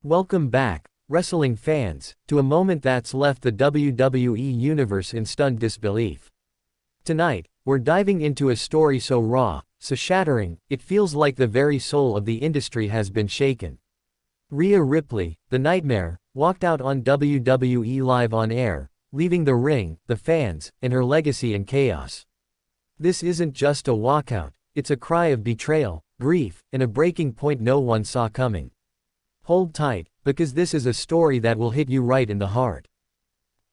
Welcome back, wrestling fans, to a moment that's left the WWE Universe in stunned disbelief. Tonight, we're diving into a story so raw, so shattering, it feels like the very soul of the industry has been shaken. Rhea Ripley, the Nightmare, walked out on WWE Live on air, leaving the ring, the fans, and her legacy in chaos. This isn't just a walkout, it's a cry of betrayal, grief, and a breaking point no one saw coming. Hold tight, because this is a story that will hit you right in the heart.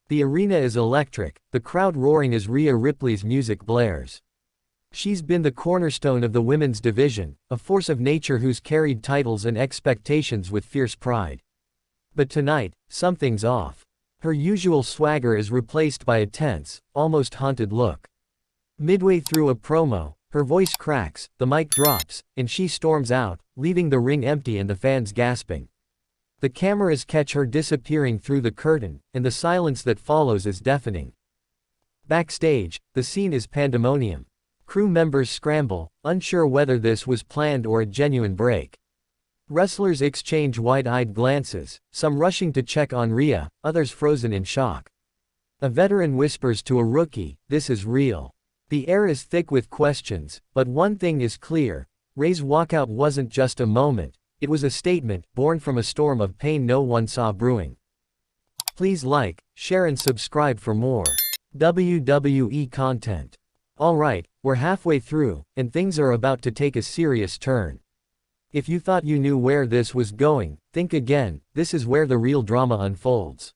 The arena is electric, the crowd roaring as Rhea Ripley's music blares. She's been the cornerstone of the women's division, a force of nature who's carried titles and expectations with fierce pride. But tonight, something's off. Her usual swagger is replaced by a tense, almost haunted look. Midway through a promo, her voice cracks, the mic drops, and she storms out, leaving the ring empty and the fans gasping. The cameras catch her disappearing through the curtain, and the silence that follows is deafening. Backstage, the scene is pandemonium. Crew members scramble, unsure whether this was planned or a genuine break. Wrestlers exchange wide-eyed glances, some rushing to check on Rhea, others frozen in shock. A veteran whispers to a rookie, "This is real." The air is thick with questions, but one thing is clear: Rhea's walkout wasn't just a moment, it was a statement, born from a storm of pain no one saw brewing. Please like, share and subscribe for more WWE content. Alright, we're halfway through, and things are about to take a serious turn. If you thought you knew where this was going, think again, this is where the real drama unfolds.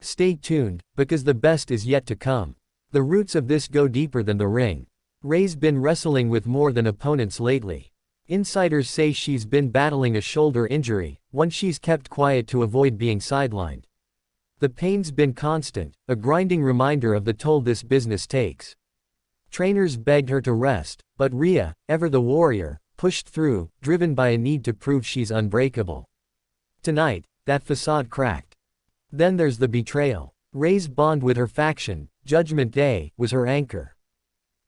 Stay tuned, because the best is yet to come. The roots of this go deeper than the ring. Rhea's been wrestling with more than opponents lately. Insiders say she's been battling a shoulder injury, one she's kept quiet to avoid being sidelined. The pain's been constant, a grinding reminder of the toll this business takes. Trainers begged her to rest, but Rhea, ever the warrior, pushed through, driven by a need to prove she's unbreakable. Tonight, that facade cracked. Then there's the betrayal. Rhea's bond with her faction, Judgment Day, was her anchor.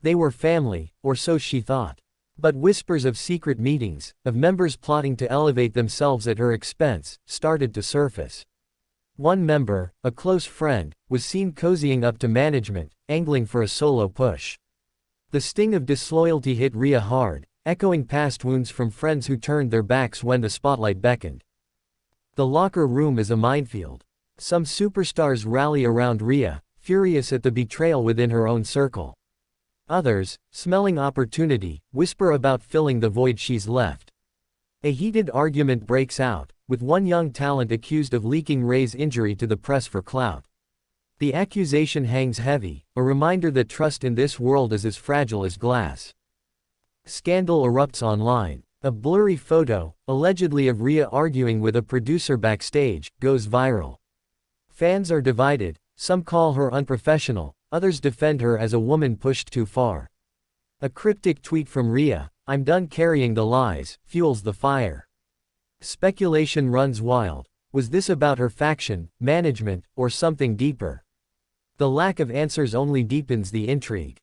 They were family, or so she thought. But whispers of secret meetings, of members plotting to elevate themselves at her expense, started to surface. One member, a close friend, was seen cozying up to management, angling for a solo push. The sting of disloyalty hit Rhea hard, echoing past wounds from friends who turned their backs when the spotlight beckoned. The locker room is a minefield. Some superstars rally around Rhea, furious at the betrayal within her own circle. Others, smelling opportunity, whisper about filling the void she's left. A heated argument breaks out, with one young talent accused of leaking Rhea's injury to the press for clout. The accusation hangs heavy, a reminder that trust in this world is as fragile as glass. Scandal erupts online. A blurry photo, allegedly of Rhea arguing with a producer backstage, goes viral. Fans are divided, some call her unprofessional, others defend her as a woman pushed too far. A cryptic tweet from Rhea, "I'm done carrying the lies," fuels the fire. Speculation runs wild. Was this about her faction, management, or something deeper? The lack of answers only deepens the intrigue.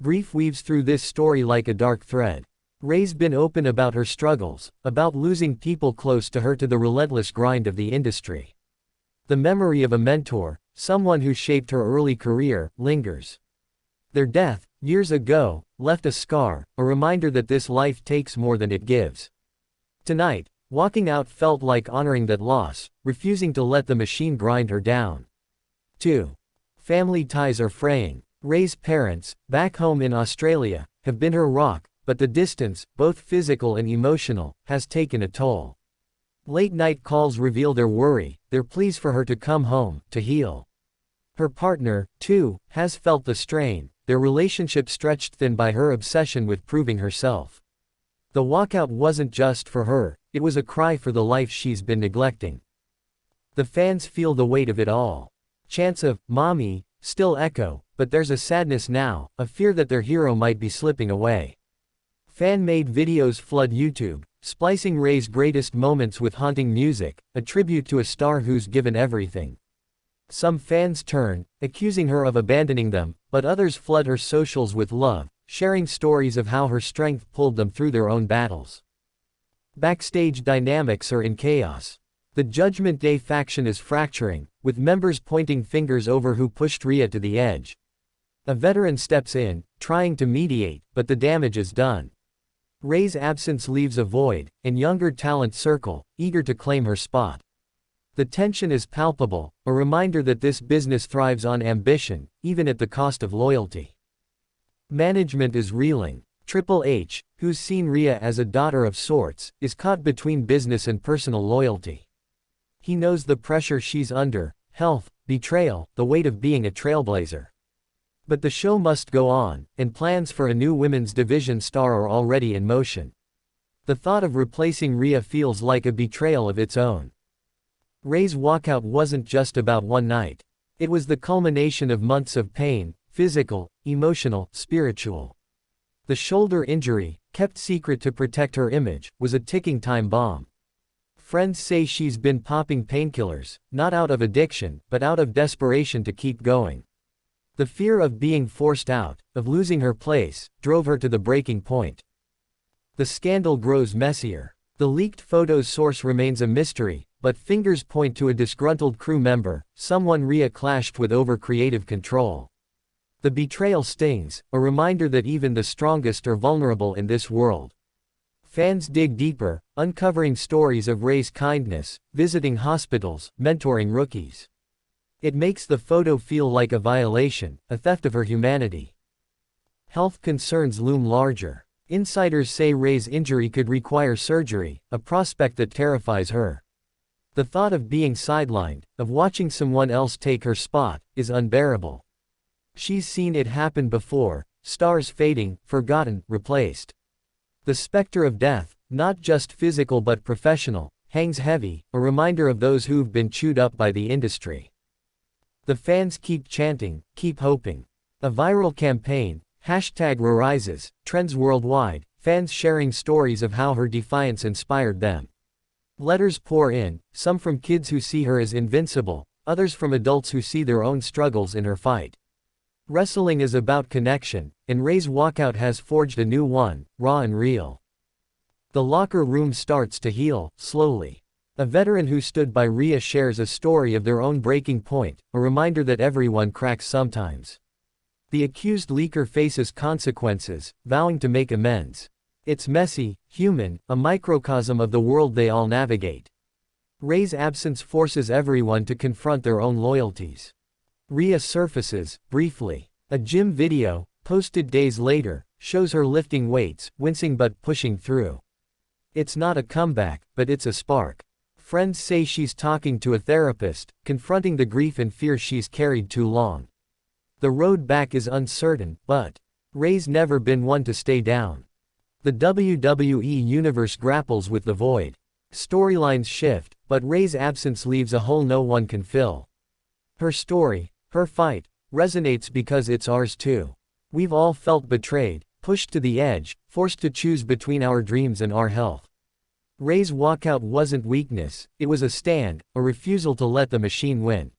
Grief weaves through this story like a dark thread. Rhea's been open about her struggles, about losing people close to her to the relentless grind of the industry. The memory of a mentor, someone who shaped her early career, lingers. Their death, years ago, left a scar, a reminder that this life takes more than it gives. Tonight, walking out felt like honoring that loss, refusing to let the machine grind her down. 2. Family ties are fraying. Rhea's parents, back home in Australia, have been her rock, but the distance, both physical and emotional, has taken a toll. Late-night calls reveal their worry, their pleas for her to come home, to heal. Her partner, too, has felt the strain, their relationship stretched thin by her obsession with proving herself. The walkout wasn't just for her, it was a cry for the life she's been neglecting. The fans feel the weight of it all. Chants of "Mami" still echo, but there's a sadness now, a fear that their hero might be slipping away. Fan-made videos flood YouTube, splicing Rhea's greatest moments with haunting music, a tribute to a star who's given everything. Some fans turn, accusing her of abandoning them, but others flood her socials with love, sharing stories of how her strength pulled them through their own battles. Backstage dynamics are in chaos. The Judgment Day faction is fracturing, with members pointing fingers over who pushed Rhea to the edge. A veteran steps in, trying to mediate, but the damage is done. Rhea's absence leaves a void, and younger talent circle, eager to claim her spot. The tension is palpable, a reminder that this business thrives on ambition, even at the cost of loyalty. Management is reeling. Triple H, who's seen Rhea as a daughter of sorts, is caught between business and personal loyalty. He knows the pressure she's under, health, betrayal, the weight of being a trailblazer. But the show must go on, and plans for a new women's division star are already in motion. The thought of replacing Rhea feels like a betrayal of its own. Rhea's walkout wasn't just about one night. It was the culmination of months of pain, physical, emotional, spiritual. The shoulder injury, kept secret to protect her image, was a ticking time bomb. Friends say she's been popping painkillers, not out of addiction, but out of desperation to keep going. The fear of being forced out, of losing her place, drove her to the breaking point. The scandal grows messier. The leaked photo's source remains a mystery, but fingers point to a disgruntled crew member, someone Rhea clashed with over creative control. The betrayal stings, a reminder that even the strongest are vulnerable in this world. Fans dig deeper, uncovering stories of Rhea's kindness, visiting hospitals, mentoring rookies. It makes the photo feel like a violation, a theft of her humanity. Health concerns loom larger. Insiders say Rhea's injury could require surgery, a prospect that terrifies her. The thought of being sidelined, of watching someone else take her spot, is unbearable. She's seen it happen before, stars fading, forgotten, replaced. The specter of death, not just physical but professional, hangs heavy, a reminder of those who've been chewed up by the industry. The fans keep chanting, keep hoping. A viral campaign, #ReRises, trends worldwide, fans sharing stories of how her defiance inspired them. Letters pour in, some from kids who see her as invincible, others from adults who see their own struggles in her fight. Wrestling is about connection, and Rhea's walkout has forged a new one, raw and real. The locker room starts to heal, slowly. A veteran who stood by Rhea shares a story of their own breaking point, a reminder that everyone cracks sometimes. The accused leaker faces consequences, vowing to make amends. It's messy, human, a microcosm of the world they all navigate. Rhea's absence forces everyone to confront their own loyalties. Rhea surfaces, briefly. A gym video, posted days later, shows her lifting weights, wincing but pushing through. It's not a comeback, but it's a spark. Friends say she's talking to a therapist, confronting the grief and fear she's carried too long. The road back is uncertain, but Rhea's never been one to stay down. The WWE Universe grapples with the void. Storylines shift, but Rhea's absence leaves a hole no one can fill. Her story, her fight, resonates because it's ours too. We've all felt betrayed, pushed to the edge, forced to choose between our dreams and our health. Rhea's walkout wasn't weakness, it was a stand, a refusal to let the machine win.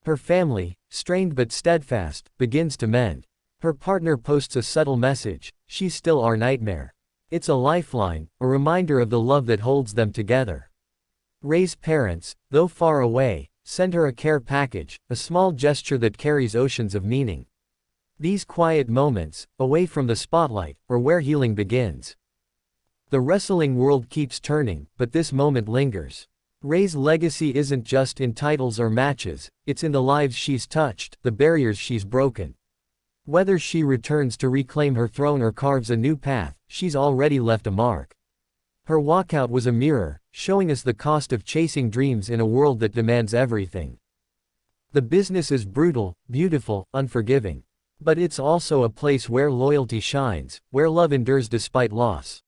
Her family, strained but steadfast, begins to mend. Her partner posts a subtle message, she's still our nightmare. It's a lifeline, a reminder of the love that holds them together. Rhea's parents, though far away, send her a care package, a small gesture that carries oceans of meaning. These quiet moments, away from the spotlight, are where healing begins. The wrestling world keeps turning, but this moment lingers. Rhea's legacy isn't just in titles or matches, it's in the lives she's touched, the barriers she's broken. Whether she returns to reclaim her throne or carves a new path, she's already left a mark. Her walkout was a mirror, showing us the cost of chasing dreams in a world that demands everything. The business is brutal, beautiful, unforgiving. But it's also a place where loyalty shines, where love endures despite loss.